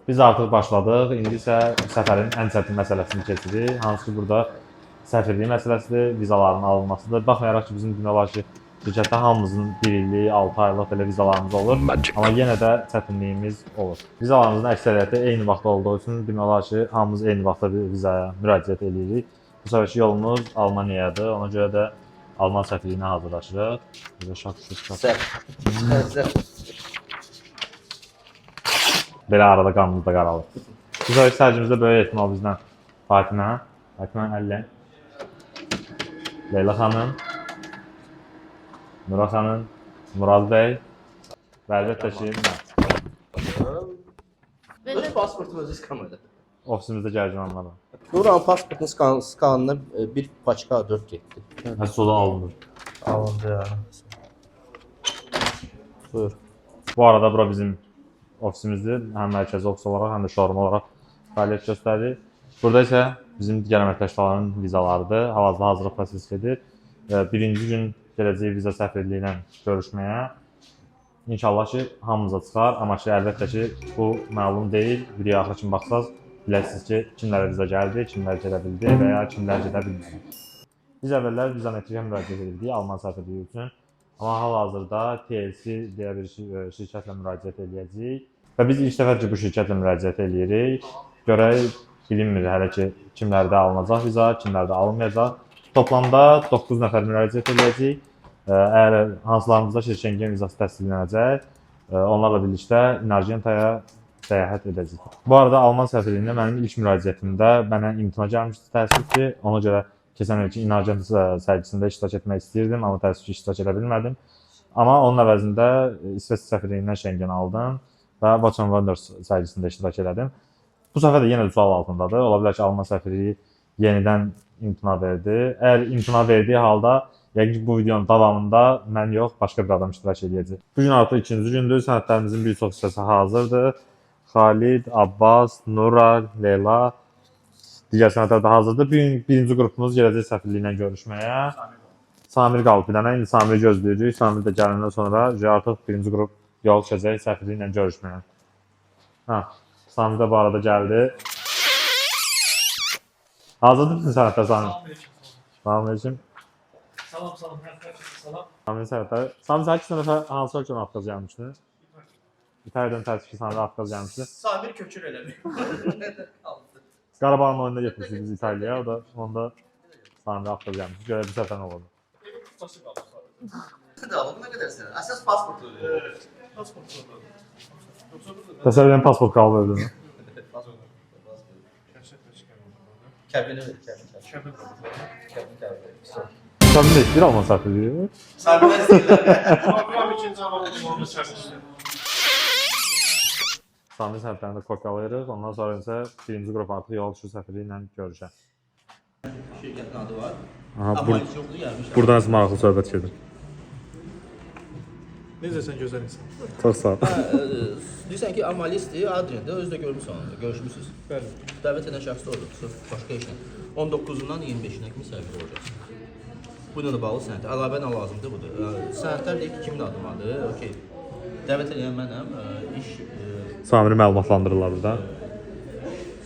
Biz artıq başladıq. İndi isə səfərin ən çətin məsələsini keçirik. Hansı ki, burada səfirlik məsələsidir, vizaların alınmasıdır. Baxmayaraq ki, bizim demək şirkətdə hamımızın 1 illik, 6 aylıq belə vizalarımız olur. Amma yenə də çətinliyimiz olur. Vizalarımızın əksəriyyəti eyni vaxtda olduğu üçün demək ki, hamımız eyni vaxtda bir vizaya müraciət edirik. Bu səfərki yolumuz Almaniyadır. Ona görə də Alman səfirliyinə hazırlaşırıq. Belə belə arada qanımız da qaralır. Bu səfərki sərgimizdə böyük ehtimal bizdən Fatimə, Əlli, Leyla xanım, Nura xanım, Murad bəy və əlbəttə ki, mən. Öz pasportumuz iskamədə. Ofisimizdə gərgin anlarım. Nuran pasportun skanına bir paçka 4 getdi. Soda alındı. Alındı ya. Buyur. Bu arada bura bizim ofisimizdir. Həm mərkəzi ofis olaraq, həm də showroom olaraq fəaliyyət göstərir. Burada isə bizim digər əməkdaşların vizalarıdır. Hal-hazırda hazırlıq prosesi gedir. Birinci gün gələcək viza səfirliyi ilə görüşməyə. İnşallah ki, hamımıza çıxar. Amma ki, əlbəttə ki, bu məlum deyil. Videoya axıra kimi baxsaz, biləsiniz ki, kimlərə viza gəldi, kimlər gedə bildi və ya kimlər gedə bilmədi. Biz əvvəllər vizometriyə müraciət edirdik Alman səfirliyi üçün. Amma hal-hazırda TLC deyə bir şirkətlə müraciət edəcəyik. Və biz ilk dəfə ki, bu şirkətlə müraciət edirik. Görək, bilinmir hələ ki, kimlərdə alınacaq viza, kimlərdə alınmayacaq. Toplamda 9 nəfər müraciət edəcəyik. Əgər hansılarımızda Şengen vizası təsdiqlənəcək, onlarla birlikdə Inargentaya səyahət edəcəyik. Bu arada Alman səfirliyində mənim ilk müraciətimdə mənə imtina gəlmişdi təəssüf ki, ona görə keçən ilki Inargenta sərgisində iştirak etmək istəyirdim, amma təəssüf ki, iştirak edə bilmədim. Amma onun əvəzində İsveç səfirliyindən Şengen aldım və Watch and Wonders sərgisində iştirak elədim. Bu səfər də yenə də sual altındadır. Ola bilər ki, Alman səfirliyi yenidən imtina verdi. Əgər imtina verdiyi halda, yəqin ki, bu videonun davamında mən yox, başqa bir adam iştirak edəcək. Bu gün artıq ikinci gündür, sənədlərimizin bir çox hissəsi hazırdır. Xalid, Abbas, Nura, Leyla, digər sənədlər də hazırdır. Birinci qrupumuz gələcək səfirliyi ilə görüşməyə. Samir qalıb bir dənə, indi Samiri gözləyirik. Samir də gələndən sonra artıq birinci qrup yol düşəcək səfirliyi ilə görüşməyə. Samir də bu arada gəldi. Hazırdır bütün sənədlər Samir? Salam. Salam. Samir sənədlər. Samir sən 2 dəfə hansı ölkədən Afqaz gəlmişdi? İtalyadan təəssüf ki, sana da Afqaz gəlmişdi. Samir kökür eləmir. Qarabağın oyunda getmişdik biz İtalyaya, onda Samir Afqaz gəlmişdi. Görə bir səfər nə oldu? Nə qədər sənə? Əsas pasport oluyor. Təsəvvür edin, pasport qalıb öldüğünü. Kəbini ver, Səmin də istəyir Alman səfirliyi. Səminə istəyirlər. Samir sənədlərini də kopyalayırıq. Ondan sonra isə birinci qrup artıq yol düşür səfirliyi ilə görüşə. Şirkətin adı var. Aha, buradan isə maraqlı söhbət gedir. Necəsən gözəl insan? Çox sağ ol. Deyirsən ki, Amalisdir, Adrian'da özü də görmüsən onu, görüşmüsünüz. Bəli. Dəvət edən şəxs də odur, sırf başqa işlə. 19-undan 25-nə kimi sərgidə olacaqsın. Bununla da bağlı sənət. Əlavə nə lazımdır budur? Sənətlər deyib ki, kimin adımadır? Okey. Dəvət edən mənəm, iş... Samiri məlumatlandırırlar burada.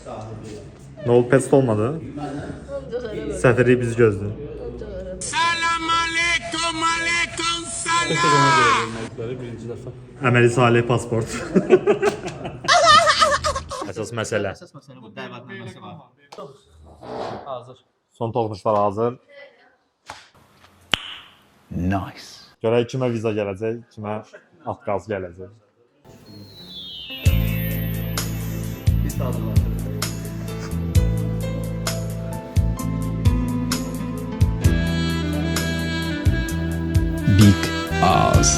Sahibi... Nə oldu, pest olmadı? Səfirliyi bizi gözləyir. Salam aleykum, salam. Birinci dəfə. Əməli salih pasport. Əsas məsələ. Əsas məsələ bu, dəvətnaməsi var. Hazır. Son toxunuşlar hazır. Nice. Görək kimə viza gələcək, kimə Afqaz gələcək. Biz də hazırlaşırıq. Big Oz.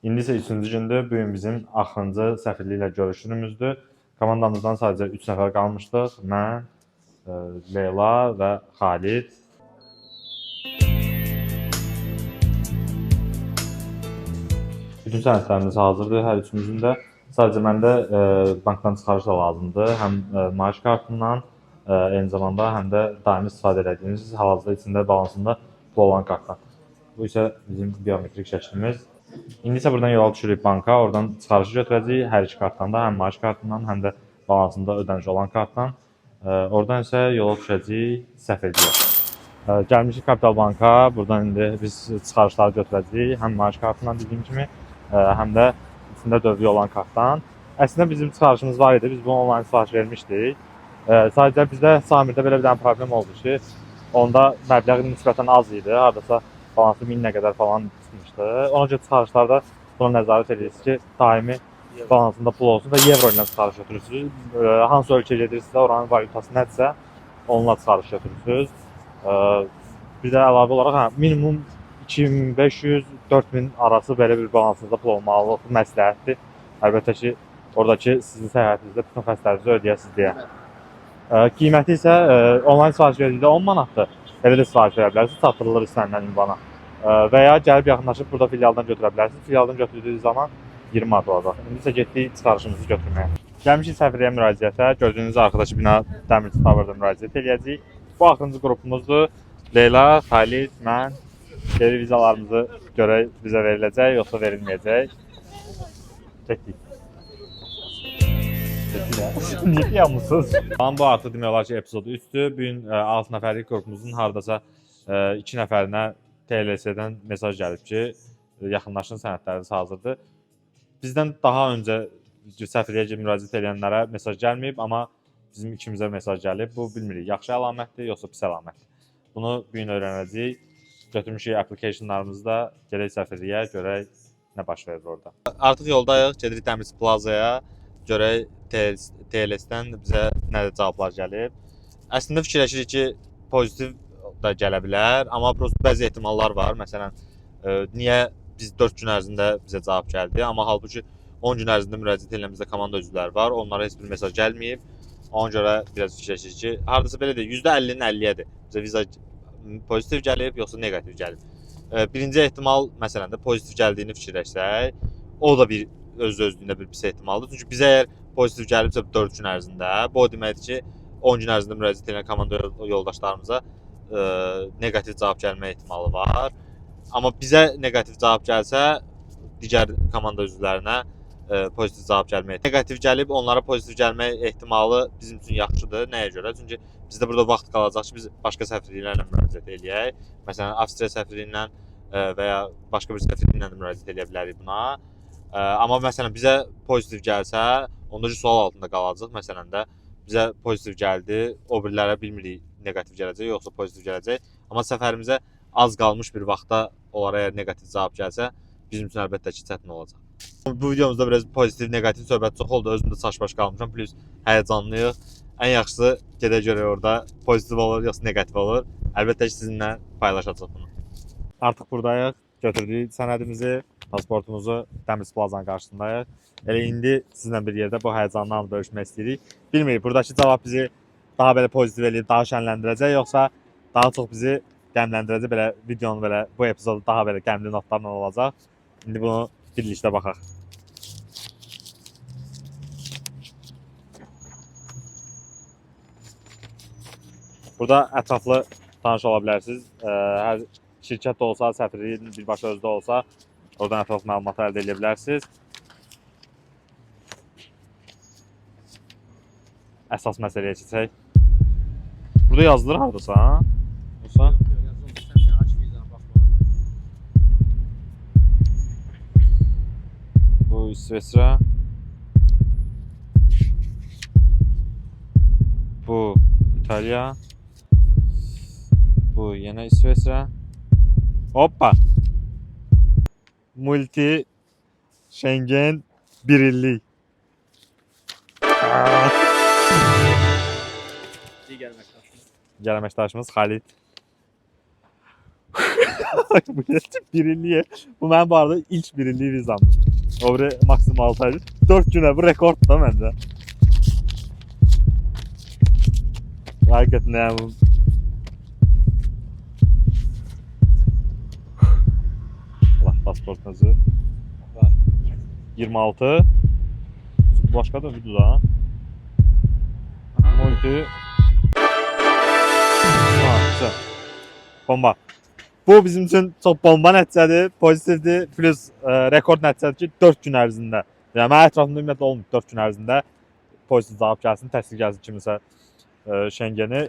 İndi isə 3-cü gündür. Bu gün bizim axırıncı səfirliklə görüşürümüzdür. Komandamızdan sadəcə 3 nəfər qalmışdıq. Mən, Leyla və Xalid. Bütün sənədlərimiz hazırdır hər üçümüzün də. Sadəcə məndə bankdan çıxarış da lazımdır. Həm maaş kartından, eyni zamanda həm də daimi istifadə etdiyimiz hal-hazırda içində balansında pul olan kartdan. Bu isə bizim biometrik şəklimiz. İndi isə buradan yola düşürük banka, oradan çıxarışı götürəcəyik hər iki kartdan da, həm maaş kartından, həm də balansında ödəniş olan kartdan. Oradan isə yola düşəcəyik səfirliyə. Gəlmişik Kapital Banka, buradan indi biz çıxarışları götürəcəyik, həm maaş kartından dediyim kimi, həm də içində dövriyə olan kartdan. Əslində bizim çıxarışımız var idi, biz bunu onlayn sifariş vermişdik. Sadəcə bizdə Samirdə belə bir dənə problem oldu ki, onda məbləğ nisbətən az idi, hardasa balansı 1000-nə qədər falan çıxmışdı. Ona görə çıxarışlarda buna nəzarət edirsiniz ki, daimi balansında pul olsun və evro ilə çıxarış götürürsünüz. Hansı ölkəyə gedirsinizsə, oranın valyutası nədirsə, onunla çıxarış götürürsünüz. Bir də əlavə olaraq minimum 2500-4000 arası belə bir balansınızda pul olmalı məsləhətdir. Əlbəttə ki, oradakı sizin səyahətinizdə bütün xərclərinizi ödəyəsiniz deyə. Qiyməti isə onlayn sifariş verdikdə 10 manatdır. Belə də sifariş verə bilərsiniz, çatdırılır istənilən ünvana. Və ya gəlib yaxınlaşıb burada filialdan götürə bilərsiniz. Filialdan götürdüyünüz zaman 20 manat olacaq. İndi isə getdik çıxarışımızı götürməyə. Gəlmişik səfirliyə müraciətə. Gördüyünüz arkadaşı bina Dəmirçi Tower'da müraciət edəcəyik. Bu axırıncı qrupumuzdur. Leyla, Xalid, mən. Geri vizalarımızı görək bizə veriləcək, yoxsa verilməyəcək. Getdik. Niyə yanmısınız? Bu artıq demək olar ki, epizodu 3-dür. Bugün 6 nəfərlik qrupumuzun hardasa 2 nəfərinə TLS-dən mesaj gəlib ki, yaxınlaşın sənədləriniz hazırdır. Bizdən daha öncə səfirliyə müraciət edənlərə mesaj gəlməyib, amma bizim ikimizə mesaj gəlib. Bu bilmirik, yaxşı əlamətdir, yoxsa pis əlamətdir. Bunu bugün öyrənəcəyik. Götürmüşük applicationlarımızı da, gələk səfirliyə, görək nə baş verir orada. Artıq yoldayıq, gedirik Dəmirçi Plazaya, görək TLS-dən bizə nə cavablar gəlib. Əslində fikirləşirik ki, pozitiv da gələ bilər, amma bəzi ehtimallar var. Məsələn, niyə biz 4 gün ərzində bizə cavab gəldi, amma halbuki 10 gün ərzində müraciət edən bizdə komanda üzvləri var, onlara heç bir mesaj gəlməyib. Ona görə biraz fikirləşirik ki, hardasa belə deyil, %50-nin 50-yədir. Bizə viza pozitiv gəlib, yoxsa negativ gəlib. Birinci ehtimal, məsələn də pozitiv gəldiyini fikirləşsək, o da bir öz-özlüyündə bir pis ehtimaldır. Çünki bizə əgər pozitiv gəlibsə 4 gün ərzində, bu o deməkdir ki, 10 gün ərzində müraciət edən komanda yoldaşlarımıza negativ cavab gəlmə ehtimalı var. Amma bizə negativ cavab gəlsə, digər komanda üzvlərinə pozitiv cavab gəlmə ehtimalı. Negativ gəlib, onlara pozitiv gəlmə ehtimalı bizim üçün yaxşıdır. Nəyə görə? Çünki bizdə burada vaxt qalacaq ki, biz başqa səfirliklərlə müraciət edək. Məsələn, Avstriya səfirliyi ilə və ya başqa bir səfirliyi ilə də müraciət edə bilərik buna. Amma məsələn, bizə pozitiv gəlsə, onda sual altında qalacaq. Məsələn də, bizə pozitiv gəldi, o birilərə bilmirik negativ gələcək, yoxsa pozitiv gələcək. Amma səfərimizə az qalmış bir vaxtda onlara əgər negativ cavab gəlsə, bizim üçün əlbəttə ki, çətin olacaq. Bu videomuzda biraz pozitiv, negativ söhbət çox oldu. Özümdə çaş-baş qalmışam, plus həyəcanlıyıq. Ən yaxşısı gedək görək orada pozitiv olur, yoxsa negativ olur. Əlbəttə ki, sizinlə paylaşacaq bunu. Artıq buradayıq, götürdük sənədimizi, pasportumuzu Dəmirçi Plazanın qarşısındayıq. Elə indi sizinlə bir yerdə bu həyəcanlı anı bölüşmək istəyirik. Bilmirik, buradakı cavab bizi daha belə pozitiv eləyib, daha şənləndirəcək, yoxsa daha çox bizi qəmləndirəcək, belə videonun belə, bu epizodu daha belə qəmli notlarla olacaq. İndi bunu birlikdə baxaq. Burada ətraflı tanış ola bilərsiniz. Hər şirkət də olsa, səfirliyin birbaşa özdə olsa, oradan ətraflı məlumatı əldə edə bilərsiniz. Əsas məsələyə keçək. Burada yazılır hardasa, ha? Yoxsa? Bu İsveçrə. Bu İtalya. Bu yenə İsveçrə. Hoppa. Multi Schengen 1 illik. Digər əməkdaşımız Xalid. Bu bir illiyə. Bu mənim bu arada ilk bir illik vizamdır. O biri maksimum 6 ay. 4 günə bu rekord da məndə. Hakikaten yani bu. Allah pasportunuzu var. 26. Başka da bir dudağı. Multi. Güzel. Bomba. Bu bizim için çok bomba nəticədir, pozitivdir, plus rekord nəticədir ki 4 gün ərzində. Yəni mənim ətrafımda ümumiyyətlə olmayıb 4 gün ərzində pozitiv cavab gəlsin, təsdiq gəlsin kimisə Şengeni.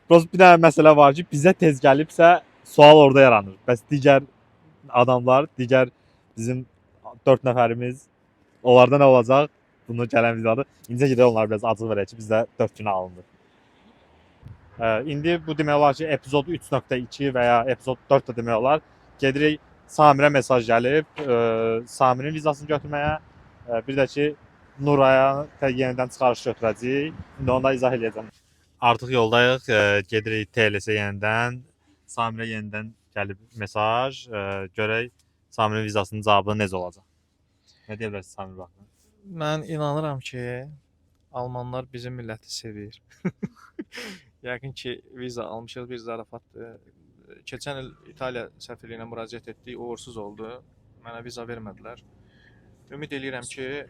Prosta bir dənə məsələ var ki, bizə tez gəlibsə sual orada yaranır. Bəs digər adamlar, digər bizim 4 nəfərimiz onlarda nə olacaq? Bunu gələn videoda incə gedək onları biraz açıq verək ki, bizdə 4 günə alındı. İndi bu demək olar ki, epizod 3.2 və ya epizod 4 da demək olar. Gedirik Samirə mesaj gəlib, Samirin vizasını götürməyə, bir də ki Nuraya yenidən çıxarış götürəcəyik. İndi onu da izah edəcəm. Artıq yoldayıq, gedirik TLS yenidən, Samirə yenidən gəlib mesaj, görək Samirin vizasının cavabı necə olacaq. Nə deyə bilərsiniz Samir baxın? Mən inanıram ki, almanlar bizim milləti sevir. Yəqin ki, viza almışıq, bir zarafatdır. Keçən il İtaliya səfirliyinə müraciət etdik, uğursuz oldu. Mənə viza vermədilər. Ümid edirəm ki,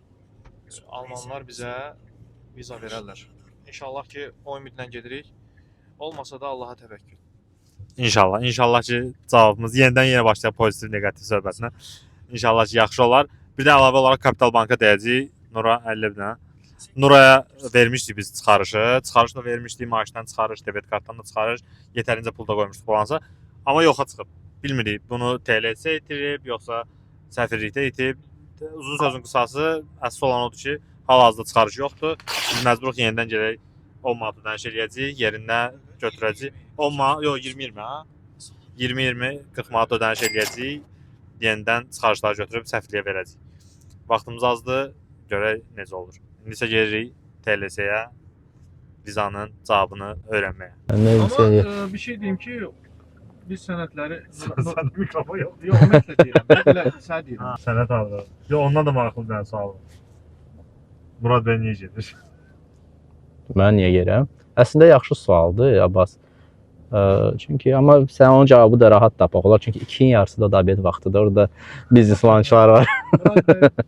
almanlar bizə viza verərlər. İnşallah ki, o ümidlə gedirik. Olmasa da Allaha təvəkkül. İnşallah. İnşallah ki cavabımız yenə başlayaq pozitiv, negativ söhbətinə. İnşallah ki yaxşı olar. Bir də əlavə olaraq Kapital Banka deyəcəyik. Nura 50 binə. Nuraya vermişdik biz çıxarışı. Çıxarış da vermişdik, maaşdan çıxarış, debet kartdan da çıxarış. Yetərincə pul da qoymuşduq balansa. Amma yoxa çıxıb. Bilmirik bunu TLS itirib, yoxsa səfirlikdə itib. Uzun sözün qısası, əsas olan odur ki, hal-hazırda çıxarış yoxdur. Biz məcburuq yenidən gələk 10 manat ödəniş eləyəcəyik, yerində götürəcəyik. 10 manat, yox 20-20 ha. 20-20, 40 manat ödəniş eləyəcəyik. Yenidən çıxarışları götürüb səfirliyə verəcəyik. Vaxtımız azdır, görək necə olur. İndi isə gelirik TLS-yə vizanın cavabını öyrənməyə. Amma bir şey deyim ki, biz sənədləri... Səndə mikrofon yox. Yox, ümumiyyətlə deyirəm. Mən belə sən deyirəm. Sənət aldı. Yox, ondan da maraqlı bir dənə sual var. Murad bəy niyə gedir? Mən niyə yerəm? Əslində yaxşı sualdır Abbas. Çünki amma sən onun cavabı da rahat tapmaq olar. Çünki 2-nin yarısı da obed vaxtıdır. Orada biznes lançlar var.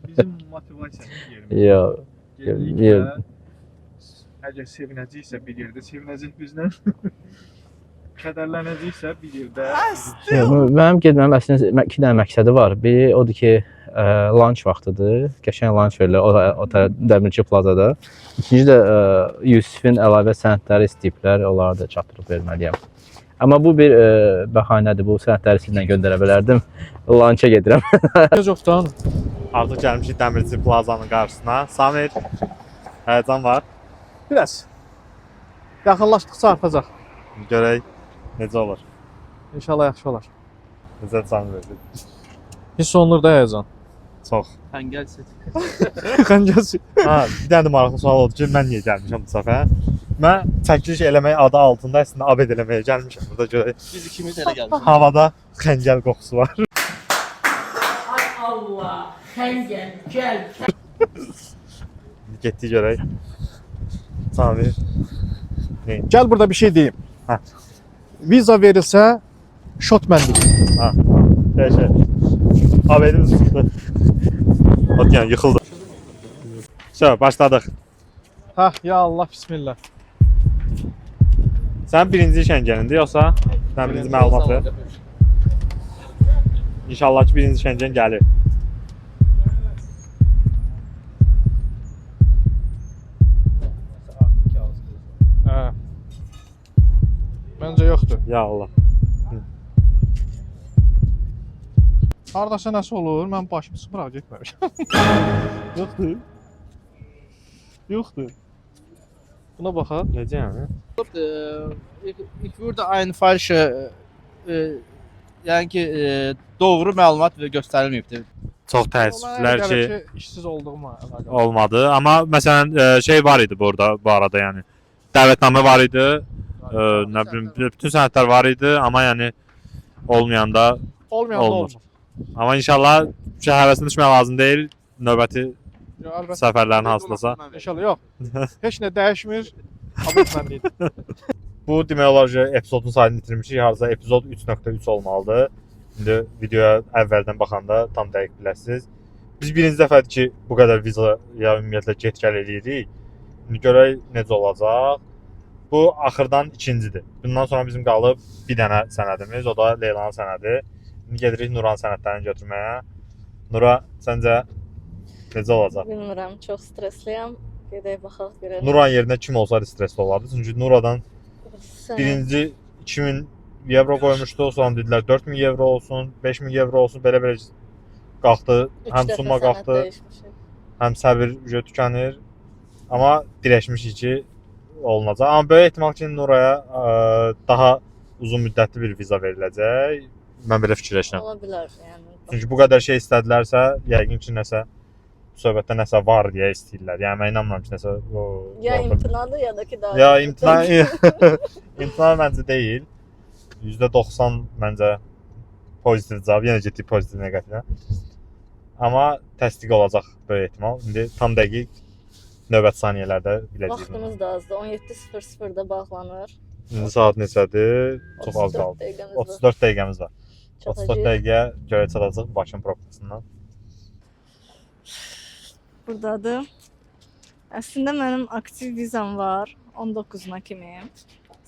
Bizim motivasiyamız yerimiz. Yox. Gedikdə, əgər sevinəcəksə bir yerdə sevinəcək bizlə. Kədərlənəcəksə bir yerdə. Mənim getməm əslində 2 dənə məqsədi var. Biri odur ki, lanç vaxtıdır. Qəşəng lanç verilir o Dəmirçi plazada. İkinci də Yusifin əlavə sənədləri istəyiblər, onları da çatdırıb verməliyəm. Amma bu bir bəhanədir. Bu sənədləri sizlə göndərə bilərdim. Lança gedirəm. Çoxdan Artıq gəlmişik Dəmirçi plazanın qarşısına. Samir, həyəcan var. biraz yaxınlaşdıqca artacaq. Görək necə olur. İnşallah yaxşı olar. Necə Samir verdi. Hiss olunur da həyəcan. Çox. Xəngəlsin. Xəncəsi. Ha, bir dənə də maraqlı sual oldu ki, mən niyə gəlmişəm bu səfər? Mən çəkiliş eləmək adı altında əslində abed eləməyə gəlmişəm. Burada görək. Biz ikimiz elə gəldik. Havada xəncəl qoxusu var. Ay Allah, xəngəl, gəl. Getdik görək. Samir. Gəl burada bir şey deyim. Hə. Viza verilsə şot məndik. Ha. Qəşəng. Abedimiz çıxdı. Ot yəni yıxıldı. Şöyle başladıq. Hə, ya Allah, bismillah. Sən birinci Şengen'indi yoxsa sən birinci məlumat ver. İnşallah ki birinci Şengen gəlir. Hə. Məncə yoxdur. Ya Allah. Hardasa nəsə olur, mən başımı sıfıra getməmişəm. Yoxdur. Yoxdur. Buna baxaq. Necə yəni? Ich würde ein falsche yəni ki doğru məlumat göstərilməyibdir. Çox təəssüflər ki işsiz olduğuma əlaqəli. olmadı. Amma məsələn şey var idi burada bu arada yəni. Dəvətnamə var idi. Nə bilim bütün sənədlər var idi, amma yəni olmayanda Olmayanda olmur. olmur. Amma inşallah həvəsinə düşmək lazım deyil. Növbəti Əlbəttə. səfərlərin hansıdasa. İnşallah yox. Heç nə dəyişmir. Abonentlər idi. Bu demək olar ki, epizodun sayını itirmişik. Harca epizod 3.3 olmalıdır. İndi videoya əvvəldən baxanda tam dəqiq biləsiniz. Biz birinci dəfədir ki, bu qədər vizaya ümumiyyətlə get-gəl eləyirik. İndi görək necə olacaq. Bu axırdan ikincidir. Bundan sonra bizim qalıb bir dənə sənədimiz, o da Leylanın sənədi. İndi gedirik Nuranın sənədlərini götürməyə. Nura, səncə necə olacaq? Bilmirəm, çox stressliyəm. Gedək baxaq görək. Nuranın yerinə kim olsaydı stresli olardı. Çünki Nuradan birinci 2000 evro qoymuşdu, sonra dedilər 4000 evro olsun, 5000 evro olsun, belə-belə qalxdı. Həm summa qalxdı, həm səbir tükənir. Amma dirəşmişik ki, olunacaq. Amma böyük ehtimal ki, Nuraya daha uzun müddətli bir viza veriləcək. Mən belə fikirləşirəm. Ola bilər, yəni. Çünki bu qədər şey istədilərsə, yəqin ki, nəsə söhbətdə nəsə var deyə istəyirlər. Yəni mən inanmıram ki, nəsə Ya imtinadır, ya da ki daha. Ya imtina imtina məncə deyil. %90 məncə pozitiv cavab. Yenə getdik pozitiv neqativə. Amma təsdiq olacaq böyük ehtimal. İndi tam dəqiq növbət saniyələrdə biləcəyik. Vaxtımız da azdır. 17:00-da bağlanır. İndi saat neçədir? Çox az 34 qaldı. dəqiqəmiz var. 34 dəqiqəmiz var. 34 Çatacağıq. dəqiqəyə görə çatacaq Bakının probkasından. Buradadır. Əslində mənim aktiv vizam var 19-una kimi.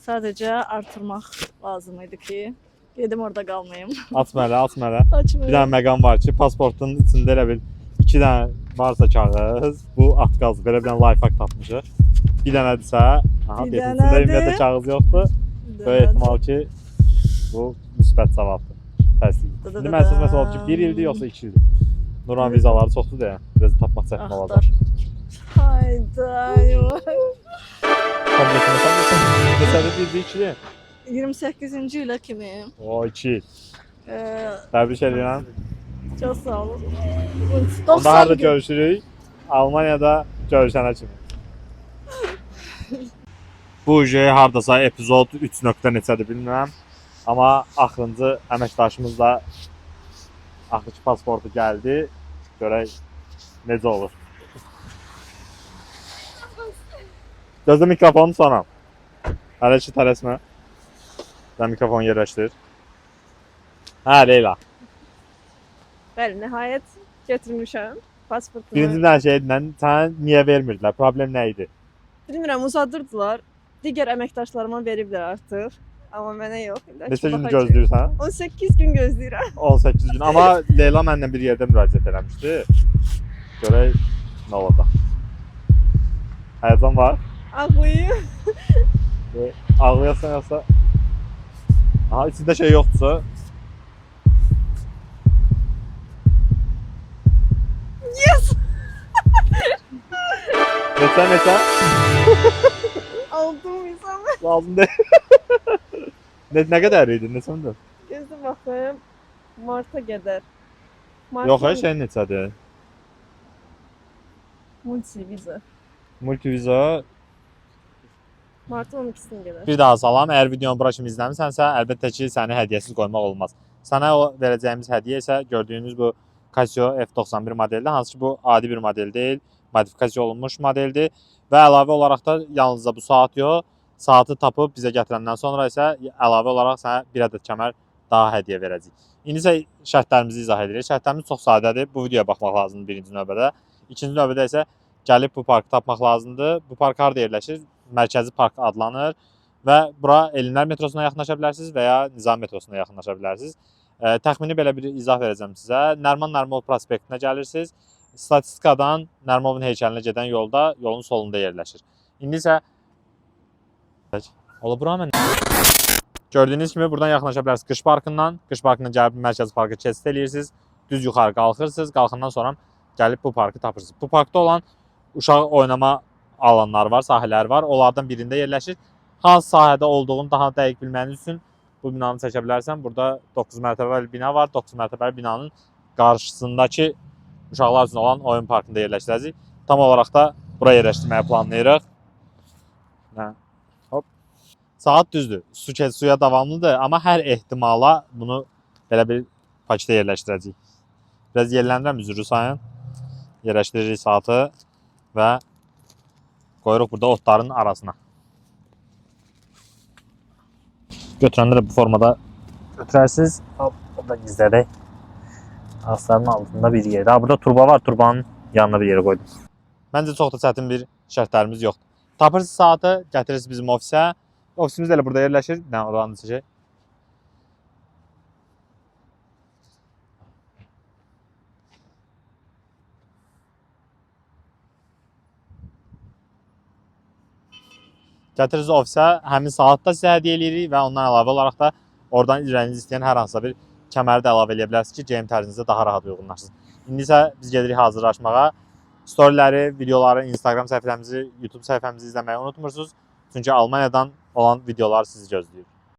Sadəcə artırmaq lazım idi ki, gedim orada qalmayım. Aç mənə, aç mənə. Açmıyorum. Bir dənə məqam var ki, pasportun içində elə bil 2 dənə varsa kağız, bu at qazı. Belə bir dənə life hack tapmışıq. Bir dənədirsə, aha, Bir içində dənədir. ümumiyyətlə kağız yoxdur. Böyük ehtimal ki, bu müsbət cavabdır. Təsdiq. İndi məsəl məsəl oldu ki, 1 ildir yoxsa 2 ildir. Nuran vizaları çoxdur deyə, biraz tapmaq çətin olacaq. Axtar. Hayda. Məsələ 1-dir, 2-dir. 28-ci ilə kimi. O 2 il. Ee, Təbrik edirəm. Çox sağ olun. Onda harada 90 gün. görüşürük? Almaniyada görüşənə kimi. Bu hardasa epizod 3 nöqtə neçədir bilmirəm. Amma axırıncı əməkdaşımız da axırıncı pasportu gəldi. Görək necə olur. Gözlə mikrofonu sonra. Hələ ki tələsmə. Sən mikrofonu yerləşdir. Hə, Leyla. Bəli, nəhayət götürmüşəm pasportumu. Birinci dənə şeylə sənə niyə vermirdilər? Problem nə idi? Bilmirəm, uzadırdılar. Digər əməkdaşlarıma veriblər artıq. Amma mənə yox. Neçə gün gözləyirsən? 18 gün gözləyirəm. 18 gün. Amma Leyla mənlə bir yerdə müraciət eləmişdi. Görək nə olacaq. Həyəcan var. Ağlayım. Ağlayasan yoxsa? Aha, içində şey yoxdursa? Yes! Neçə? Aldım insanı. Lazım deyil. Nə qədər idi? Neçədir? Gözlə baxım. Marta qədər. Yox, hər şey neçədir? Multiviza. Multiviza. Marta 12-sinə qədər. Bir daha salam. Əgər videonu bura kimi izləmisənsə, əlbəttə ki, səni hədiyyəsiz qoymaq olmaz. Sənə o verəcəyimiz hədiyyə isə gördüyünüz bu Casio F91 modeldir. Hansı ki, bu adi bir model deyil, modifikasiya olunmuş modeldir. Və əlavə olaraq da yalnızca bu saat yox, saatı tapıb bizə gətirəndən sonra isə əlavə olaraq sənə bir ədəd kəmər daha hədiyyə verəcəyik. İndi isə şərtlərimizi izah edirik. Şərtlərimiz çox sadədir. Bu videoya baxmaq lazımdır birinci növbədə. İkinci növbədə isə gəlib bu parkı tapmaq lazımdır. Bu park harada yerləşir? Mərkəzi park adlanır və bura Elmlər metrosuna yaxınlaşa bilərsiniz və ya Nizam metrosuna yaxınlaşa bilərsiniz. Təxmini belə bir izah verəcəm sizə. Nəriman Nərimov prospektinə gəlirsiniz. Statistikadan Nərimovun heykəlinə gedən yolda, yolun solunda yerləşir. İndi isə ola bura mən. Gördüyünüz kimi buradan yaxınlaşa bilərsiniz Qış parkından. Qış parkından gəlib Mərkəzi parka keçid eləyirsiniz. Düz yuxarı qalxırsınız. Qalxandan sonra gəlib bu parkı tapırsınız. Bu parkda olan uşaq oynama alanları var, sahələri var. Onlardan birində yerləşir. Hansı sahədə olduğunu daha dəqiq bilməniz üçün bu binanı çəkə bilərsən. Burada 9 mərtəbəli bina var. 9 mərtəbəli binanın qarşısındakı uşaqlar üçün olan oyun parkında yerləşdirəcəyik. Tam olaraq da bura yerləşdirməyi planlayırıq. Hop. Saat düzdür. Suya davamlıdır, amma hər ehtimala bunu belə bir paketə yerləşdirəcəyik. Biraz yerləndirəm üzrü sayın. Yerləşdiririk saatı və qoyuruq burada otların arasına. Götürəndə də bu formada götürərsiniz. Hop, burada gizlədək. Astarın altında bir yerdə. Ha, burada turba var. Turbanın yanına bir yerə qoydum. Məncə çox da çətin bir şərtlərimiz yoxdur. Tapırsınız saatı, gətirirsiniz bizim ofisə. Ofisimiz də elə burada yerləşir. Nə oranı çəkək. Gətirirsiniz ofisə, həmin saat da sizə hədiyyə edirik və ondan əlavə olaraq da oradan irəliniz istəyən hər hansısa bir kəməri də əlavə edə bilərsiniz ki, geyim tərzinizə daha rahat uyğunlaşsın. İndi isə biz gedirik hazırlaşmağa. Storyləri, videoları, Instagram səhifəmizi, YouTube səhifəmizi izləməyi unutmursunuz. Çünki Almaniyadan olan videolar sizi gözləyir.